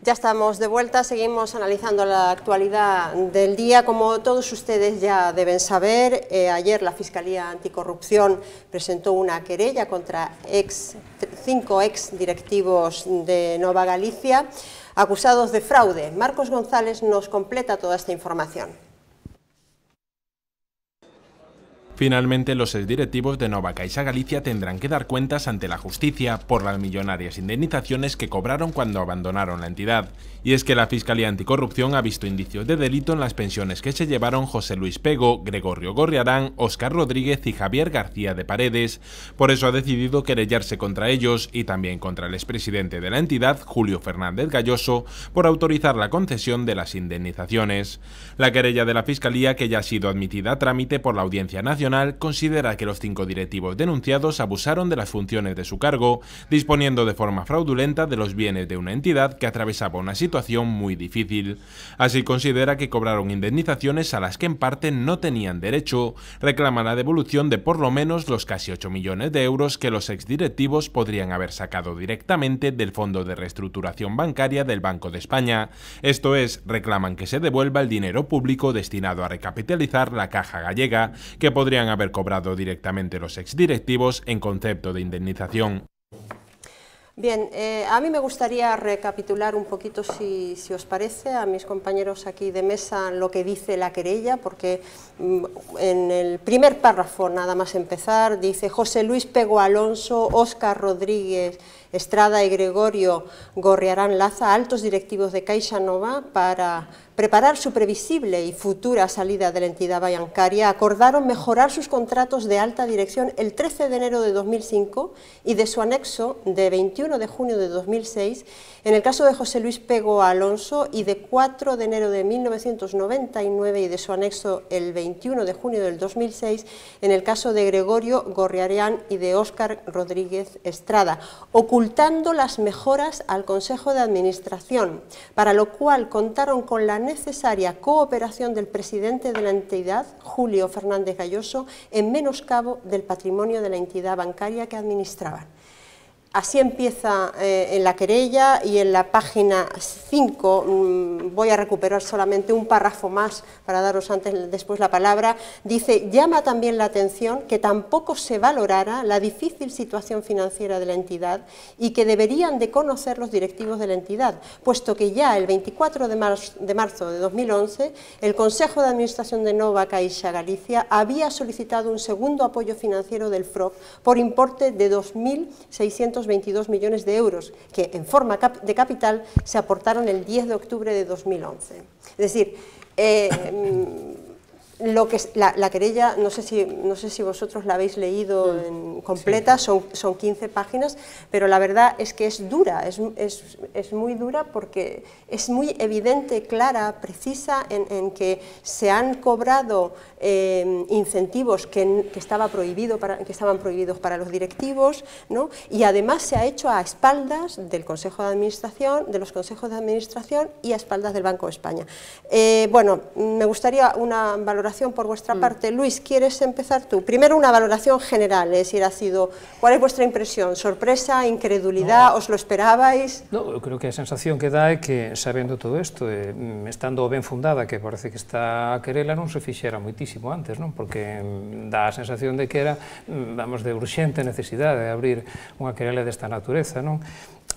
Ya estamos de vuelta, seguimos analizando la actualidad del día. Como todos ustedes ya deben saber, ayer la Fiscalía Anticorrupción presentó una querella contra 5 ex directivos de Nova Galicia acusados de fraude. Marcos González nos completa toda esta información. Finalmente, los exdirectivos de Nova Caixa Galicia tendrán que dar cuentas ante la justicia por las millonarias indemnizaciones que cobraron cuando abandonaron la entidad. Y es que la Fiscalía Anticorrupción ha visto indicios de delito en las pensiones que se llevaron José Luis Pego, Gregorio Gorriarán, Óscar Rodríguez y Javier García de Paredes. Por eso ha decidido querellarse contra ellos y también contra el expresidente de la entidad, Julio Fernández Galloso, por autorizar la concesión de las indemnizaciones. La querella de la Fiscalía, que ya ha sido admitida a trámite por la Audiencia Nacional, considera que los 5 directivos denunciados abusaron de las funciones de su cargo, disponiendo de forma fraudulenta de los bienes de una entidad que atravesaba una situación muy difícil. Así considera que cobraron indemnizaciones a las que en parte no tenían derecho, reclama la devolución de por lo menos los casi 8 millones de euros que los exdirectivos podrían haber sacado directamente del Fondo de Reestructuración Bancaria del Banco de España. Esto es, reclaman que se devuelva el dinero público destinado a recapitalizar la Caja Gallega, que podrían haber cobrado directamente los exdirectivos en concepto de indemnización. Bien, a mí me gustaría recapitular un poquito, si os parece, a mis compañeros aquí de mesa lo que dice la querella, porque en el primer párrafo, nada más empezar, dice: José Luis Pego Alonso, Óscar Rodríguez Estrada y Gregorio Gorriarán Laza, altos directivos de Caixa Nova, para preparar su previsible y futura salida de la entidad bancaria, acordaron mejorar sus contratos de alta dirección el 13 de enero de 2005 y de su anexo de 21 de junio de 2006, en el caso de José Luis Pego Alonso, y de 4 de enero de 1999 y de su anexo el 21 de junio del 2006, en el caso de Gregorio Gorriarán y de Óscar Rodríguez Estrada, ocultando las mejoras al Consejo de Administración, para lo cual contaron con la necesaria cooperación del presidente de la entidad, Julio Fernández Galloso, en menoscabo del patrimonio de la entidad bancaria que administraban. Así empieza en la querella, y en la página 5, voy a recuperar solamente un párrafo más para daros después la palabra, dice: llama también la atención que tampoco se valorara la difícil situación financiera de la entidad y que deberían de conocer los directivos de la entidad, puesto que ya el 24 de marzo de 2011 el Consejo de Administración de Nova Caixa Galicia había solicitado un segundo apoyo financiero del FROB por importe de 2.622 millones de euros, que en forma de capital se aportaron el 10 de octubre de 2011. Es decir, lo que es la querella, no sé si vosotros la habéis leído completa, sí. Son 15 páginas, pero la verdad es que es dura, es muy dura, porque es muy evidente, clara, precisa, en que se han cobrado incentivos que estaban prohibidos para los directivos, ¿no? Y además se ha hecho a espaldas del Consejo de Administración, de los consejos de administración, y a espaldas del Banco de España. Bueno, me gustaría una valoración por vuestra parte. Luis, ¿quieres empezar tú? Primero una valoración general, es decir, ¿cuál es vuestra impresión? ¿Sorpresa, incredulidad, os lo esperabais? No, eu creo que a sensación que dá é que, sabendo todo isto, estando ben fundada, que parece que está a querela, non se fixera moitísimo antes, non? Porque dá a sensación de que era, vamos, de urxente necesidade de abrir unha querela desta natureza, non?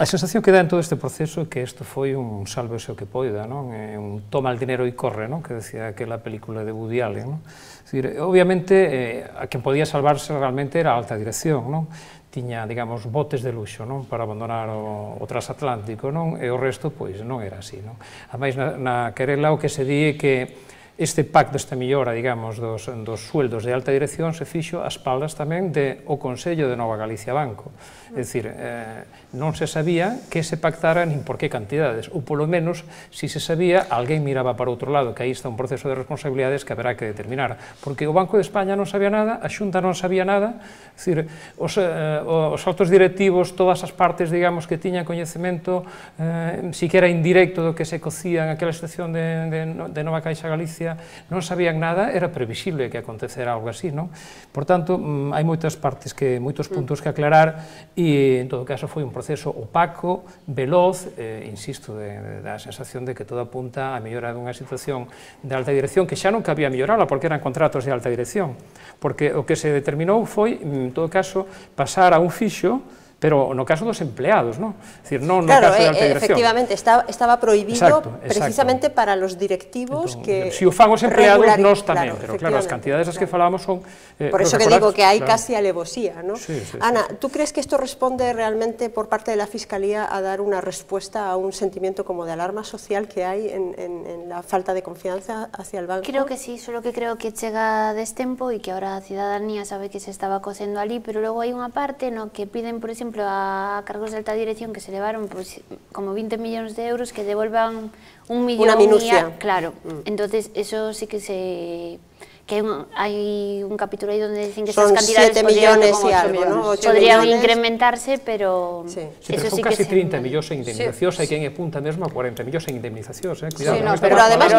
A sensación que dá en todo este proceso é que isto foi un sálvese o que poida, non? Un toma el dinero e corre, non? Que decía aquela película de Woody Allen, non? Es decir, obviamente, a quen podía salvarse realmente era a alta dirección, non? Tiña, digamos, botes de luxo, non? Para abandonar o transatlántico, non? E o resto, pois, non era así, non? Ademais, na querela o que se di é que este pacto, esta millora, digamos, dos sueldos de alta dirección se fixo a espaldas tamén do Consello de Nova Galicia Banco. É dicir, non se sabía que se pactara nin por que cantidades, ou polo menos, se se sabía, alguén miraba para outro lado, que aí está un proceso de responsabilidades que haberá que determinar, porque o Banco de España non sabía nada, a Xunta non sabía nada, é dicir, os altos directivos, todas as partes, digamos, que tiñan coñecemento, siquera indirecto do que se cocía en aquela situación de Nova Caixa Galicia, Galicia non sabían nada, era previsible que acontecera algo así, non? Por tanto, hai moitos puntos que aclarar e, en todo caso, foi un proceso opaco, veloz, insisto, da sensación de que todo apunta a mellora dunha situación de alta dirección que xa non cabía mellorala porque eran contratos de alta dirección, porque o que se determinou foi, en todo caso, pasar a un fixo, pero no caso dos empleados, non? É dicir, non no caso de alta dirección. Efectivamente, estaba prohibido precisamente para los directivos que... Si o fan os empleados, nós tamén, pero claro, as cantidades as que falábamos son... Por eso que digo que hai casi alevosía, ¿no? Ana, ¿tú crees que esto responde realmente por parte de la Fiscalía a dar una respuesta a un sentimiento como de alarma social que hay en la falta de confianza hacia el banco? Creo que sí, solo que creo que chega destempo e que ahora a ciudadanía sabe que se estaba cocendo ali, pero logo hai unha parte no que piden, por exemplo, a cargos de alta dirección que se levaron pues, como 20 millóns de euros que devolvan 1 millón. Una minucia. Claro, entonces eso sí que hay un capítulo ahí donde dicen que esas cantidades 7 millones y algo, ¿no? Podrían incrementarse, pero sí, pero son casi 30 millóns en indemnizacións, hai quen apunta mesmo a 40 millóns en indemnizacións, cuidado. Pero además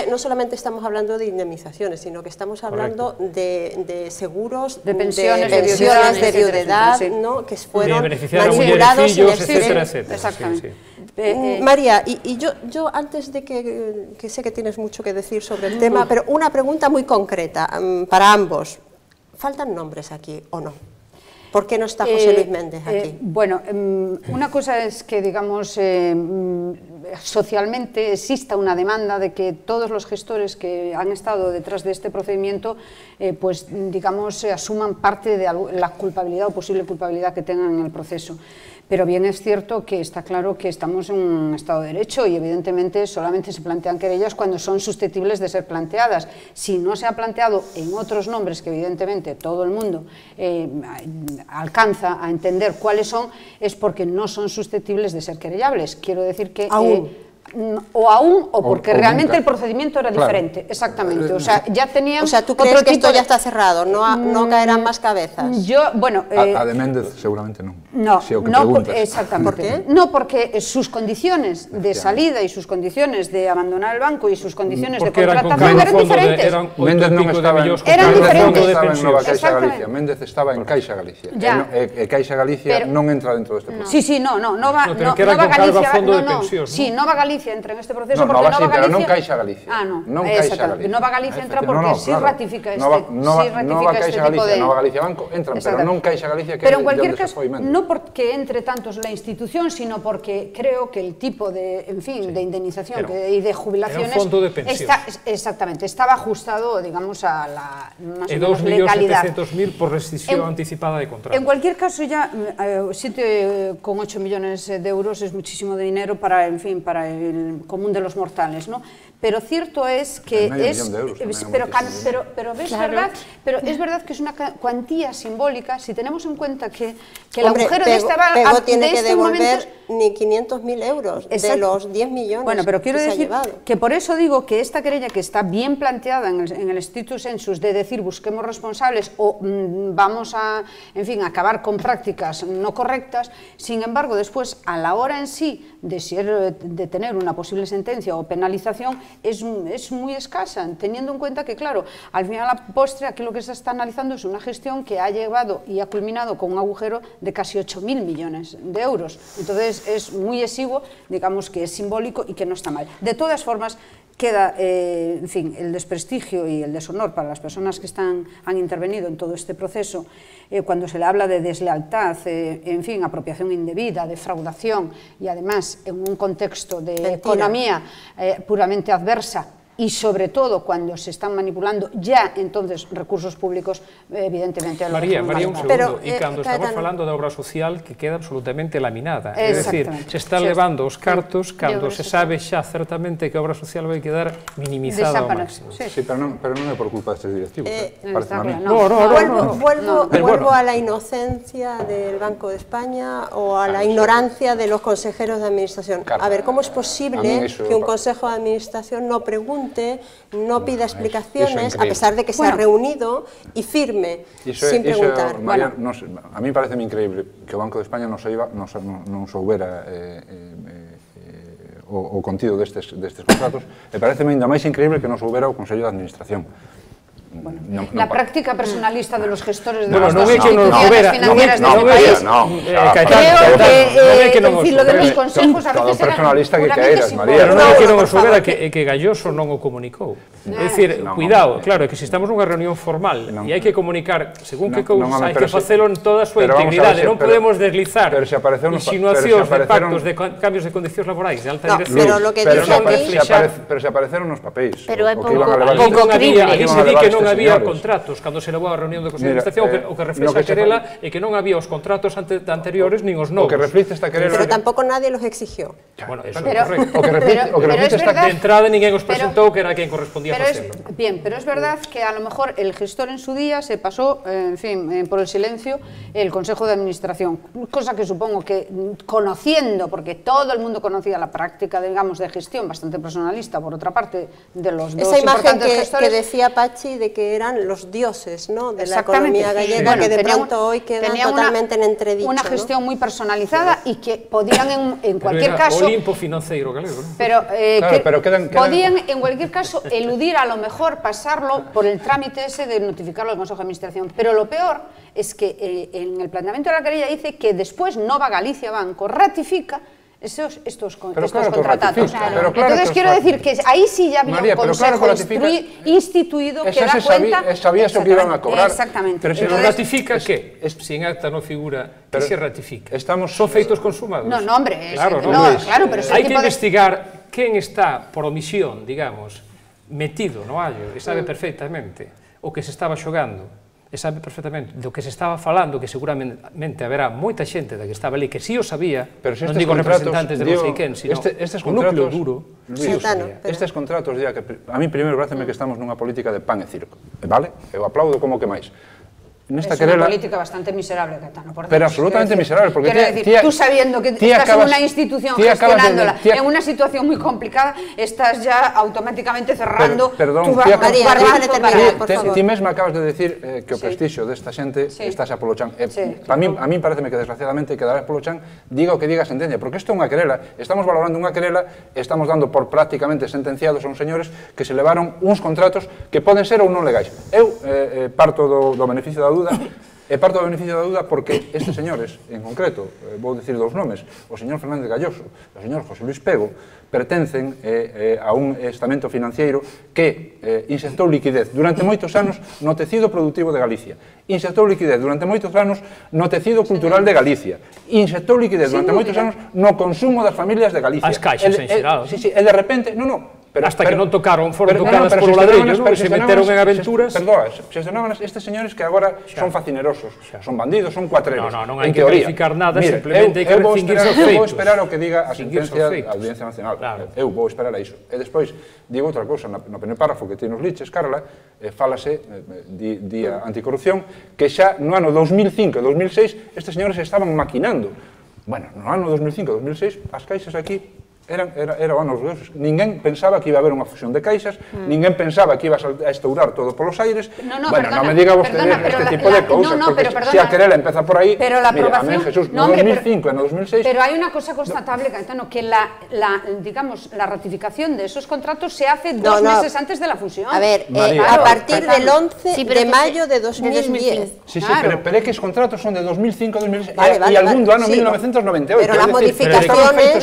no solamente estamos hablando de indemnizaciones, sino que estamos hablando de seguros, de pensiones, de viudedad, que fueron manipulados en etcétera. Exactamente. María, y yo antes de que sé que tienes mucho que decir sobre el tema, pero una pregunta muy concreta para ambos. ¿Faltan nombres aquí o no? ¿Por qué no está José Luis Méndez aquí? Bueno, una cosa es que, digamos, socialmente exista una demanda de que todos los gestores que han estado detrás de este procedimiento, pues, digamos, asuman parte de la culpabilidad o posible culpabilidad que tengan en el proceso. Pero bien es cierto que está claro que estamos en un Estado de Derecho y evidentemente solamente se plantean querellas cuando son susceptibles de ser planteadas. Si no se ha planteado en otros nombres que evidentemente todo el mundo alcanza a entender cuáles son, es porque no son susceptibles de ser querellables. Quiero decir que... o porque realmente el procedimiento era diferente, exactamente, o sea, ya tenían... O sea, ¿tú crees que esto ya está cerrado? ¿No caerán más cabezas? Yo, bueno... a de Méndez seguramente no. No, exactamente. ¿Por qué? No, porque sus condiciones de salida y sus condiciones de abandonar el banco y sus condiciones de contratación eran diferentes. Méndez non estaba en Nova Caixa Galicia, Méndez estaba en Caixa Galicia. E Caixa Galicia non entra dentro deste proceso. Sí, no, Nova Galicia... Sí, Nova Galicia entra en este proceso porque Nova Galicia... pero non Caixa Galicia. Non Caixa Galicia. Nova Galicia entra porque sí ratifica este tipo de... Nova Galicia Banco entran, pero non Caixa Galicia que é onde se foi Méndez. No porque entre tantos la institución, sino porque creo que el tipo de, en fin, de indemnización y de jubilaciones... Era un fondo de pensión. Exactamente, estaba ajustado, digamos, a la más o menos legalidad. 2.700.000 por rescisión anticipada de contrato. En cualquier caso, ya 7,8 millones de euros es muchísimo de dinero para, en fin, para el común de los mortales, ¿no? Pero cierto es que pero es verdad que es una cuantía simbólica si tenemos en cuenta que el agujero de este Pego tiene que devolver ni 500.000 euros de los 10 millones. Bueno, pero quiero decir que por eso digo que esta querella que está bien planteada en el stricto sensus de decir busquemos responsables o vamos a, en fin, acabar con prácticas no correctas, sin embargo después a la hora en sí de tener una posible sentencia o penalización es muy escasa, teniendo en cuenta que, claro, al final a la postre aquí lo que se está analizando es una gestión que ha llevado y ha culminado con un agujero de casi 8.000 millones de euros. Entonces es muy exiguo, digamos que es simbólico y que no está mal. De todas formas, queda, en fin, el desprestigio y el deshonor para las personas que han intervenido en todo este proceso, cuando se le habla de deslealtad, en fin, apropiación indebida, defraudación y además en un contexto de economía puramente adversa y sobre todo cuando se están manipulando ya entonces recursos públicos, evidentemente... María, un segundo, e cando estamos falando da obra social que queda absolutamente laminada, é dicir, se están levando os cartos cando se sabe xa certamente que a obra social vai quedar minimizada ao máximo. Sí, pero non é por culpa destes directivos, parece a mí. Vuelvo a la inocencia del Banco de España o a la ignorancia de los consejeros de administración. A ver, ¿cómo es posible que un consejo de administración no pregunte, no pida explicaciones, a pesar de que se ha reunido y firme, sin preguntar? María, a mí parece increíble que o Banco de España non soubera o contido destes contratos, e pareceme ainda máis increíble que nos houbera o Consello de Administración. La práctica personalista de los gestores de las instituciones financieras del país, creo que lo de los consejos a veces era personalista que caeras, María. Pero non é que non os houbera, que Galloso non o comunicou. É dicir, cuidado, claro, é que se estamos nunha reunión formal e hai que comunicar según que cousas, hai que facelo en toda a súa integridade, non podemos deslizar insinuacións de pactos de cambios de condicións laborais de alta dirección. Pero se apareceron nos papéis. Pero é pouco creíble. Ali se di que non había contratos cando se levou a reunión do Consello de Administración, o que reflexa a querela é que non había os contratos anteriores nin os novos. O que reflexa esta querela... Pero tampouco nadie los exigió. Bueno, eso é correcto. O que reflexa esta... De entrada ninguén os presentou que era quen correspondía facelo. Bien, pero es verdad que a lo mejor el gestor en su día se pasó, en fin, por el silencio, el Consejo de Administración, cosa que supongo que conociendo, porque todo el mundo conocía la práctica, digamos, de gestión bastante personalista, por otra parte, de los dos importantes gestores... Esa imagen que decía Pachi de que eran los dioses, ¿no?, de la economía gallega, que de pronto hoy quedan totalmente en entredicho. Una gestión muy personalizada y que podían en cualquier caso... Olimpo financeiro galego, ¿no? Pero podían en cualquier caso eludir, a lo mejor pasarlo por el trámite ese de notificarlo al Consejo de Administración. Pero lo peor es que en el planteamiento de la querella dice que después Nova Galicia Banco ratifica estos contratados. Entonces quiero decir que ahí sí ya había un consejo instituido que da cuenta... Sabías lo que iban a cobrar. Exactamente. Pero si no ratifica, ¿qué? Si en acta no figura, ¿qué se ratifica? ¿Son feitos consumados? No, hombre. Claro, pero hay que investigar quién está por omisión, digamos, metido no allo, e sabe perfectamente o que se estaba xogando, e sabe perfectamente do que se estaba falando, que seguramente haberá moita xente da que estaba ali que si o sabía, non digo representantes de non sei quen, sino o núcleo duro. Estes contratos, a mí primeiro pareceme que estamos nunha política de pan e circo, vale? Eu aplaudo como que máis. Es una política bastante miserable, Caetano. Pero absolutamente miserable. Porque tú sabiendo que estás en una institución gestionándola, en una situación muy complicada, estás ya automáticamente cerrando tu barrio. Ti mesma acabas de decir que o prestixio desta xente estás a polo chan. A mí pareceme que desgraciadamente quedarás polo chan, diga o que diga a sentencia, porque isto é unha querela, estamos valorando unha querela, estamos dando por prácticamente sentenciados a uns señores que se levaron uns contratos que poden ser ou non legais. Eu parto do beneficio da dúda, e parto do beneficio da dúda porque estes señores, en concreto, vou dicir dous nomes, o señor Fernández Galloso e o señor José Luis Pego, pertencen a un estamento financiero que insertou liquidez durante moitos anos no tecido productivo de Galicia, insertou liquidez durante moitos anos no tecido cultural de Galicia, insertou liquidez durante moitos anos no consumo das familias de Galicia. As caixas en xeral. E de repente, hasta que non foron tocadas por o ladrillo, se meteron en aventuras... Perdón, xestionaban estes señores que agora son facinerosos, son bandidos, son cuatreros. Non hai que verificar nada, simplemente hai que rescindirse os feitos. Eu vou esperar o que diga a sentencia da Audiencia Nacional. Eu vou esperar a iso. E despois, digo outra cousa, no primer párrafo que ti nos liches, Carla, fálase, di a anticorrupción, que xa no ano 2005 e 2006 estes señores estaban maquinando. Bueno, no ano 2005 e 2006 as caixas aquí era o ano dos deuses. Ninguén pensaba que iba a haber unha fusión de caixas, ninguén pensaba que iba a estourar todo polos aires. Bueno, non me diga vostede este tipo de cousas, porque se a querela empeza por aí, mira, a mí, Jesús, no 2005 e no 2006... Pero hai unha cosa constatable, Caetano, que la ratificación de esos contratos se hace 2 meses antes de la fusión. A ver, a partir del 11 de mayo de 2010. Sí, pero é que os contratos son de 2005 a 2006 e algún do ano 1998. Pero las modificaciones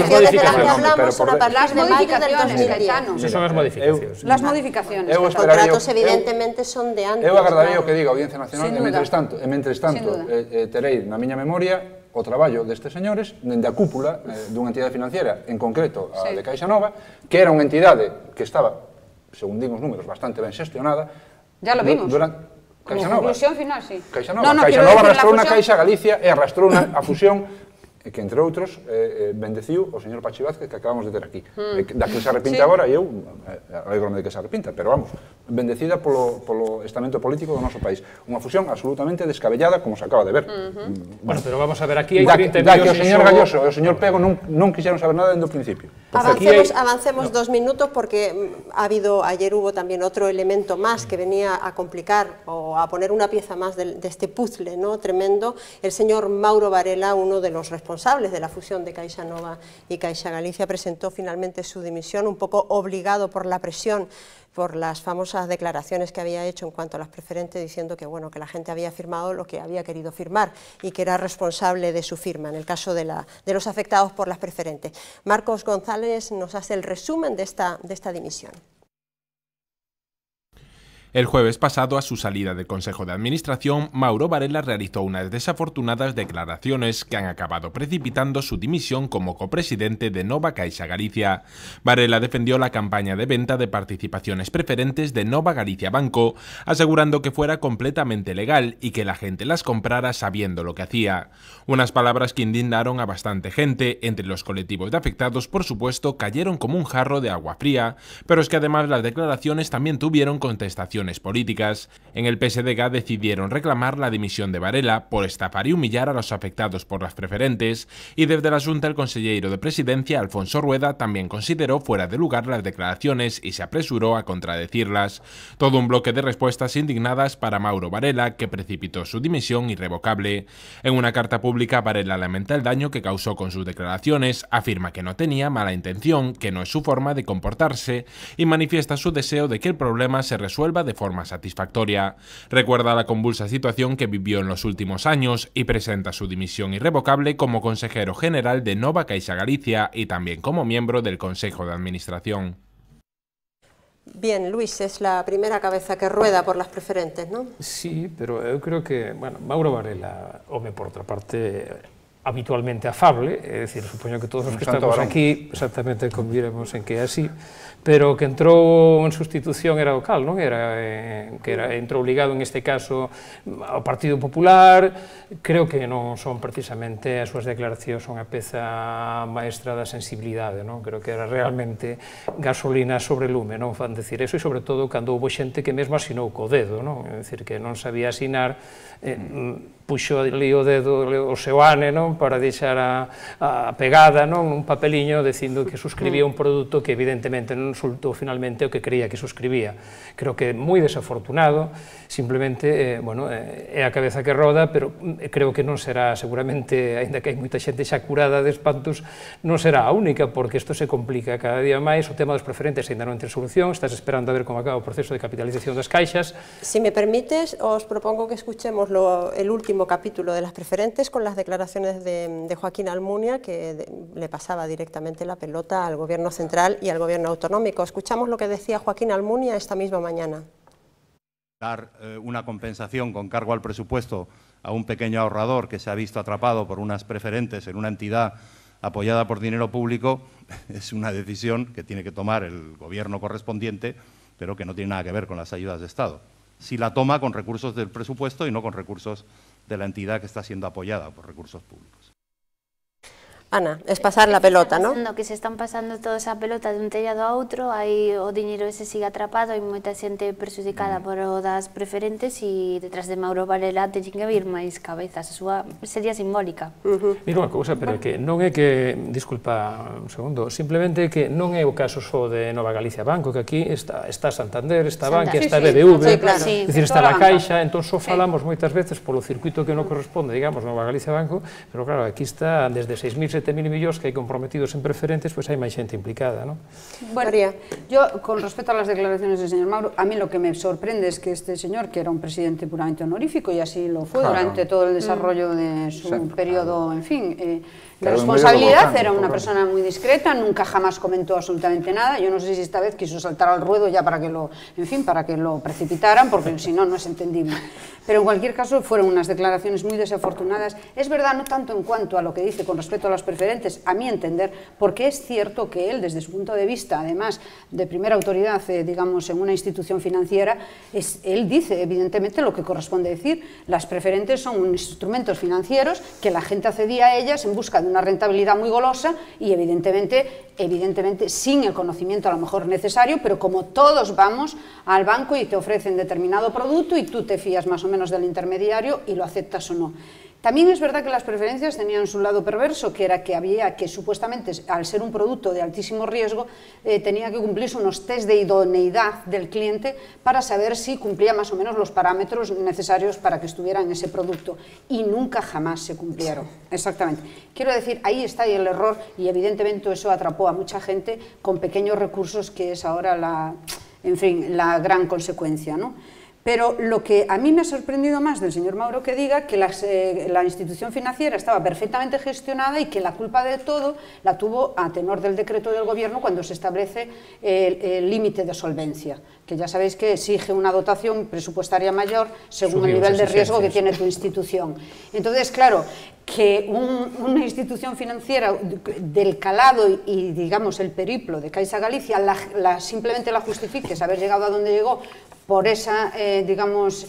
de las que hablamos son a partir de mayo del 2010. Esas son as modificacións. Las modificaciones. Los contratos evidentemente son de antes. Eu agardaría o que diga a Audiencia Nacional e mentres tanto terei na miña memoria o traballo destes señores dende a cúpula dunha entidade financiera, en concreto a de Caixa Nova, que era unha entidade que estaba, según din os números, bastante ben xestionada. Ya lo vimos. Caixa Nova. Conclusión final, sí. Caixa Nova arrastrou unha Caixa Galicia e arrastrou a fusión que, entre outros, bendeciu o señor Pachi Vázquez, que acabamos de ter aquí. Da que se arrepinta agora, e eu alegrome de que se arrepinta, pero vamos, bendecida polo estamento político do noso país. Unha fusión absolutamente descabellada, como se acaba de ver. Bueno, pero vamos a ver, aquí hai 30 millóns... Da que o señor Galloso e o señor Pego non quixeron saber nada desde o principio. Avancemos 2 minutos, porque ayer hubo también otro elemento más que venía a complicar o a poner una pieza más de este puzzle tremendo. El señor Mauro Varela, uno de los responsables responsables de la fusión de Caixa Nova y Caixa Galicia, presentó finalmente su dimisión, un poco obligado por la presión, por las famosas declaraciones que había hecho en cuanto a las preferentes, diciendo que, bueno, que la gente había firmado lo que había querido firmar y que era responsable de su firma, en el caso de los afectados por las preferentes. Marcos González nos hace el resumen de esta dimisión. El jueves pasado, a su salida del Consejo de Administración, Mauro Varela realizó unas desafortunadas declaraciones que han acabado precipitando su dimisión como copresidente de Nova Caixa Galicia. Varela defendió la campaña de venta de participaciones preferentes de Nova Galicia Banco, asegurando que fuera completamente legal y que la gente las comprara sabiendo lo que hacía. Unas palabras que indignaron a bastante gente. Entre los colectivos de afectados, por supuesto, cayeron como un jarro de agua fría, pero es que además las declaraciones también tuvieron contestaciones políticas. En el PSDG decidieron reclamar la dimisión de Varela por estafar y humillar a los afectados por las preferentes, y desde la Xunta el consellero de Presidencia, Alfonso Rueda, también consideró fuera de lugar las declaraciones y se apresuró a contradecirlas. Todo un bloque de respuestas indignadas para Mauro Varela, que precipitó su dimisión irrevocable. En una carta pública, Varela lamenta el daño que causó con sus declaraciones, afirma que no tenía mala intención, que no es su forma de comportarse, y manifiesta su deseo de que el problema se resuelva de forma satisfactoria. Recuerda la convulsa situación que vivió en los últimos años y presenta su dimisión irrevocable como consejero general de Nova Caixa Galicia y también como miembro del Consejo de Administración. Bien, Luis, es la primera cabeza que rueda por las preferentes, ¿no? Sí, pero eu creo que, bueno, Mauro Varela, home, por outra parte, habitualmente afable, é dicir, supoño que todos os que estamos aquí exactamente conviremos en que é así, pero que entrou en sustitución era o cal, non? Entrou ligado en este caso ao Partido Popular. Creo que non son precisamente as súas declaracións son a peza maestra da sensibilidade, non? Creo que era realmente gasolina sobre lume, non? Fan decir eso, e sobre todo cando houve xente que mesmo asinou co dedo, non? É dicir, que non sabía asinar, puxo ali o dedo, o seu ane, non? Para deixar a pegada, non? Un papeliño dicindo que suscribía un produto que evidentemente non resultou finalmente o que creía que suscribía. Creo que é moi desafortunado, simplemente, bueno, é a cabeza que roda, pero creo que non será, seguramente, aínda que hai moita xente xa curada de espantos, non será a única, porque isto se complica cada día máis. O tema dos preferentes aínda non ten solución, estás esperando a ver como acaba o proceso de capitalización das caixas. Si me permites, os propongo que escuchemos el último capítulo de las preferentes con las declaraciones de Joaquín Almunia, que le pasaba directamente la pelota al Gobierno central y al Gobierno autonómico. Escuchamos lo que decía Joaquín Almunia esta misma mañana. Dar una compensación con cargo al presupuesto a un pequeño ahorrador que se ha visto atrapado por unas preferentes en una entidad apoyada por dinero público es una decisión que tiene que tomar el gobierno correspondiente, pero que no tiene nada que ver con las ayudas de Estado. Si la toma con recursos del presupuesto y no con recursos de la entidad que está siendo apoyada por recursos públicos. Ana, es pasar la pelota, ¿no? Que se están pasando toda esa pelota de un tellado a outro, aí o diñeiro ese sigue atrapado, hai moita xente prexudicada por o das preferentes e detrás de Mauro Varela teñen que vir máis cabezas, a súa sería simbólica. Mira unha cousa, pero que non é que, disculpa un segundo, simplemente que non é o caso só de Nova Galicia Banco, que aquí está Santander, está Bankia, está BBV, é dicir, está a Caixa, entón só falamos moitas veces polo circuito que non corresponde, digamos, Nova Galicia Banco, pero claro, aquí está desde 6.000, 7.000 millóns que hai comprometidos en preferentes, pois hai máis xente implicada, ¿no? Bueno, yo, con respecto a las declaraciones del señor Mauro, a mí lo que me sorprende es que este señor, que era un presidente puramente honorífico, y así lo fue durante todo el desarrollo de su periodo, en fin, de responsabilidad, era una persona muy discreta, nunca jamás comentó absolutamente nada. Yo no sé si esta vez quiso saltar al ruedo ya para que lo, en fin, para que lo precipitaran, porque si no, no es entendible. Pero en cualquier caso fueron unas declaraciones muy desafortunadas. Es verdad, no tanto en cuanto a lo que dice con respecto a las preferentes, a mi entender, porque es cierto que él, desde su punto de vista, además de primera autoridad, digamos, en una institución financiera, él dice evidentemente lo que corresponde decir. Las preferentes son instrumentos financieros que la gente accedía a ellas en busca de una rentabilidad muy golosa y evidentemente sin el conocimiento a lo mejor necesario, pero como todos vamos al banco y te ofrecen determinado producto y tú te fías más o menos del intermediario y lo aceptas o no. También es verdad que las preferencias tenían su lado perverso, que era que había que supuestamente, al ser un producto de altísimo riesgo, tenía que cumplirse unos test de idoneidad del cliente para saber si cumplía más o menos los parámetros necesarios para que estuviera en ese producto. Y nunca jamás se cumplieron. Exactamente. Quiero decir, ahí está el error y evidentemente eso atrapó a mucha gente con pequeños recursos, que es ahora la gran consecuencia, ¿no? Pero lo que a mí me ha sorprendido más del señor Mauro que diga que la institución financiera estaba perfectamente gestionada y que la culpa de todo la tuvo a tenor del decreto del gobierno cuando se establece el límite de solvencia, que ya sabéis que exige una dotación presupuestaria mayor según el nivel de riesgo que tiene tu institución. Entonces, claro, que una institución financiera del calado y digamos el periplo de Caixa Galicia simplemente la justifique, haber llegado a donde llegó por esa, digamos,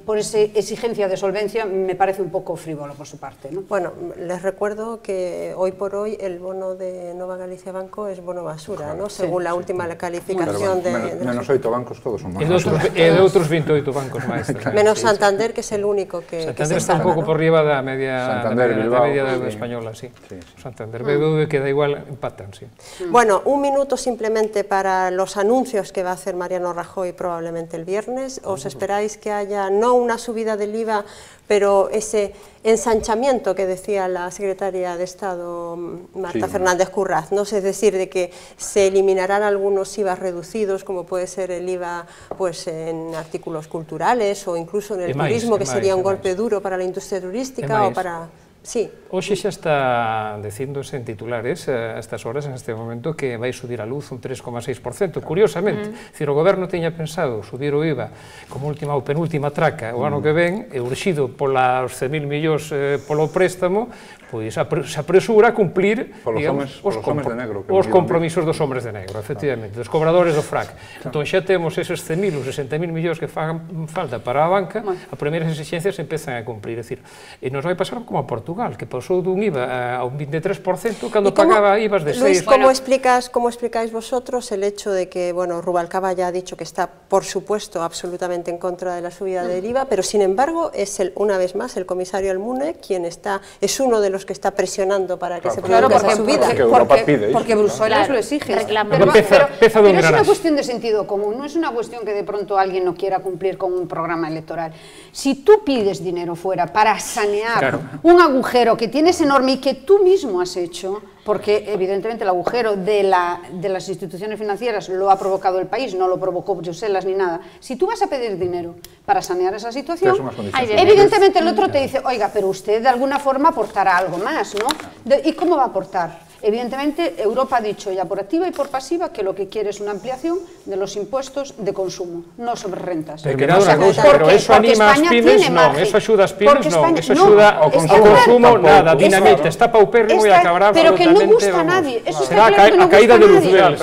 por esa exigencia de solvencia, me parece un poco frívolo por su parte, ¿no? Bueno, les recuerdo que hoy por hoy el bono de Nova Galicia Banco es bono basura, claro, ¿no? Según la última calificación menos 8 bancos, todos son basura. E de outros 28 bancos máis. Menos Santander, que es el único que Santander está un pouco por riba da media española, sí. Santander, BBV queda igual, empatan, sí. Bueno, un minuto simplemente para los anuncios que va a hacer Mariano Rajoy probablemente el viernes. ¿Os esperáis que haya no una subida del IVA, pero ese ensanchamiento que decía la secretaria de Estado Marta Fernández Curraz, ¿no? Es decir, de que se eliminarán algunos IVAs reducidos, como puede ser el IVA pues, en artículos culturales o incluso en el turismo, que sería un golpe duro para la industria turística o para... Sí. Hoxe xa está dicíndose en titulares a estas horas, en este momento, que vai subir a luz un 3,6%. Curiosamente, o goberno tiña pensado subir o IVA como última ou penúltima traca o ano que ven, e urxido polos 100.000 millóns polo préstamo, pois se apresura a cumplir os compromisos dos hombres de negro, efectivamente, dos cobradores do FRAC. Entón xa temos eses 100.000 ou 60.000 millóns que fagan falta para a banca, a primeiras exixencias empezan a cumplir. É dicir, e nos vai pasar como a Portugal, que pasou dun IVA a un 23% cando pagaba IVAs de 6%. Luis, ¿cómo explicáis vosotros el hecho de que, bueno, Rubalcaba ya ha dicho que está, por supuesto, absolutamente en contra de la subida del IVA, pero sin embargo es una vez más el comisario Almunia quien es uno de los que está presionando para que se produzca esa subida? Porque Bruselas lo exige. Pero es una cuestión de sentido común, no es una cuestión que de pronto alguien no quiera cumplir con un programa electoral. Si tú pides dinero fuera para sanear un agujero que tienes enorme y que tú mismo has hecho, porque evidentemente el agujero de las instituciones financieras lo ha provocado el país, no lo provocó Bruselas ni nada. Si tú vas a pedir dinero para sanear esa situación, evidentemente el otro te dice, oiga, pero usted de alguna forma aportará algo más, ¿no? ¿Y cómo va a aportar? Evidentemente, Europa ha dicho ya por activa y por pasiva que lo que quiere es una ampliación de los impuestos de consumo, no sobre rentas. Pero eso anima as pymes, non, eso axuda as pymes, non, eso axuda ao consumo, nada, dinamita, está paupérrimo e acabará pero que non gusta a nadie, eso será a caída de Roosevelt,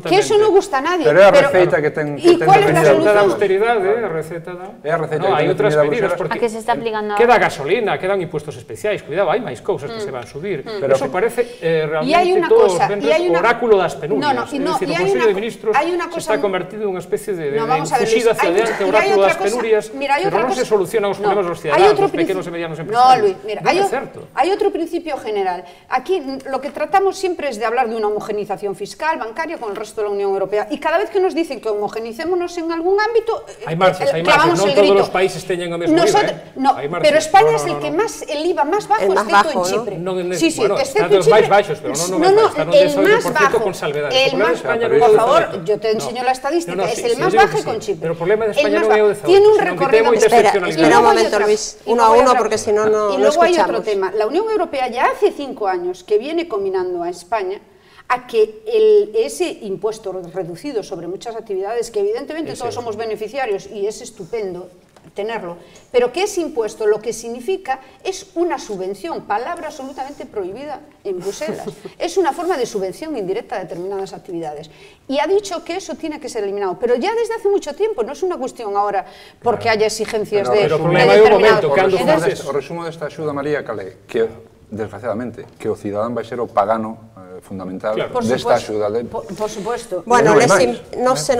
que eso non gusta a nadie. Pero é a receita que ten definida da austeridade, a receita da... É a receita que ten outras medidas, porque queda gasolina, quedan impuestos especiais, cuidado, hai máis cousas que se van subir, eso parece realmente todos o oráculo das penurias, é dicir, o Consello de Ministros se está convertido en unha especie de fugida hacia adiante, o oráculo das penurias, pero non se solucionan os problemas dos ciudadanos, dos pequenos e medianos empresarios. No, Luis, mira, hay otro principio general. Aquí lo que tratamos siempre es de hablar de una homogenización fiscal, bancaria con el resto de la Unión Europea, y cada vez que nos dicen que homogenicémonos en algún ámbito, hai marxas, non todos os países teñen o mesmo IVA, no, pero España es el que más, el IVA más bajo, excepto en Chipre. Sí, excepto en Chipre. Baixos, pero el más bajo, por favor, yo te enseño la estadística, es el más bajo con Chipre. Pero el problema de España non é o de tiene un recorrido. Espera un momento, Luis, uno a uno, porque si no, no escuchamos. Y luego hay otro tema, la Unión Europea ya hace 5 años que viene combinando a España a que ese impuesto reducido sobre muchas actividades, que evidentemente todos somos beneficiarios y es estupendo tenerlo, pero que ese impuesto lo que significa es una subvención, palabra absolutamente prohibida en Bruselas, es una forma de subvención indirecta a determinadas actividades, y ha dicho que eso tiene que ser eliminado, pero ya desde hace mucho tiempo, no es una cuestión ahora porque haya exigencias de determinados. O resumo desta axuda, María, cale, que desgraciadamente, que o cidadán vai ser o pagano fundamental claro. desta axuda. Por supuesto. Bueno, se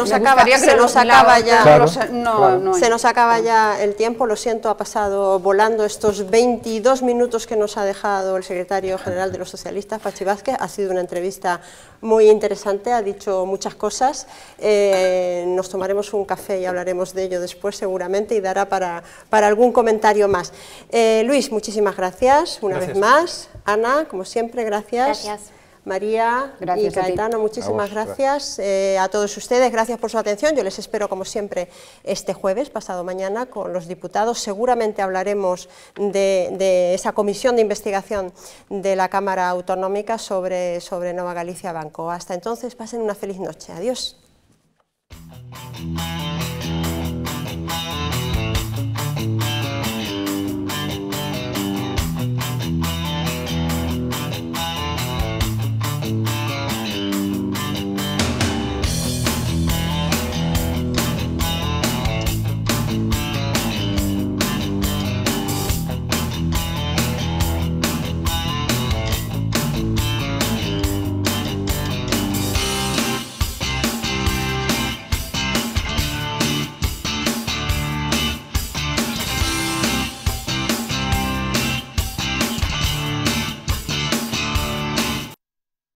nos acaba ya el tiempo, lo siento, ha pasado volando estos 22 minutos que nos ha dejado el secretario general de los socialistas, Pachi Vázquez. Ha sido una entrevista muy interesante, ha dicho muchas cosas, nos tomaremos un café y hablaremos de ello después seguramente y dará para algún comentario más. Luis, muchísimas gracias una vez más. Ana, como siempre, gracias. María y Caetano, muchísimas gracias. A todos ustedes, gracias por su atención. Yo les espero, como siempre, este jueves, pasado mañana, con los diputados. Seguramente hablaremos de esa comisión de investigación de la Cámara Autonómica sobre Nova Galicia Banco. Hasta entonces, pasen una feliz noche. Adiós.